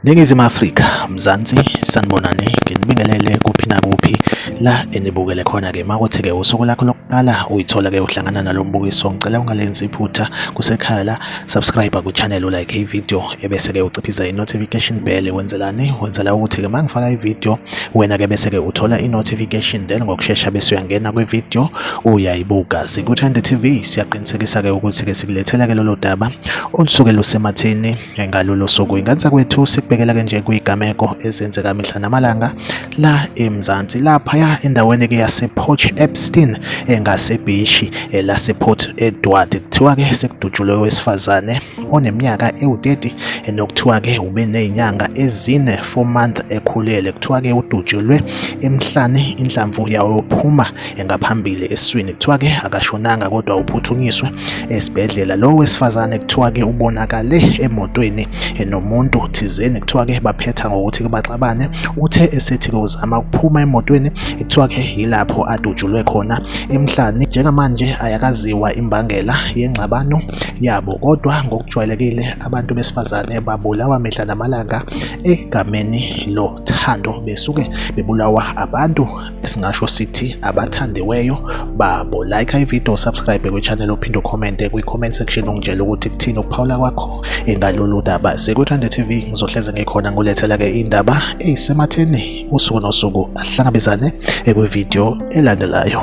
Ningizimu Afrika, Mzansi, sanibonani, nginibingelele kuphi nakuphi la enibukele khona-ke. Makuthi-ke usuku lakho lokuqala uyithola-ke uhlangana nalo mbukiso, ngicela ungalenzi iphutha kusekhaya la, subscribe ku-channel, ulike ivideo ebese-ke uciphiza i-notification bell. Wenzelani? Wenzela ukuthi-ke uma ngifaka ivideo wena-ke bese-ke uthola i-notification, then ngokushesha bese uyangena kwivideo uyayibuka. Sikuthandi TV siyaqinisekisa-ke ukuthi-ke sikulethela-ke lolo daba olusuke lusematheni ngalolo suku. Inganisa kwethu sikubekela-ke nje kuy'gameko ezenzeka mihla namalanga la eMzansi, laphaya endaweni-ke yase-Port Epstein ngaseBhishi lase-Port Edward. Kuthiwa-ke sekudutshulwe owesifazane oneminyaka ewu-30 nokuthiwa-ke ube ney'nyanga ezine, 4 months ekhulele. Kuthiwa-ke udutshulwe emhlane, inhlamvu yawo yophuma ngaphambili esiswini. Kuthiwa-ke akashonanga kodwa uphuthunyiswe esibhedlela. Lo wesifazane kuthiwa-ke ubonakale emotweni nomuntu thizeni. Kuthiwa-ke baphetha ngokuthi baxabane. Uthe esethi-ke uzama ukuphuma emotweni, kuthiwa-ke yilapho adutshulwe khona emhlane. Njengamanje ayakaziwa imbangela yengxabano yabo, kodwa ngokujwayelekile abantu besifazane babulawa mihla namalanga egameni lothando, besuke bebulawa abantu esingasho sithi abathandiweyo babo. Like ivideo, subscribe kwi-channel, uphinde ucommente kwi-comment section ungitshela ukuthi kuthini ukuphawula kwakho ngalolu daba. Sikuthandi TV ngizohleze ngikhona ngulethela-ke indaba eyisematheni usuku nosuku. Asihlangabezane kwivideo elandelayo.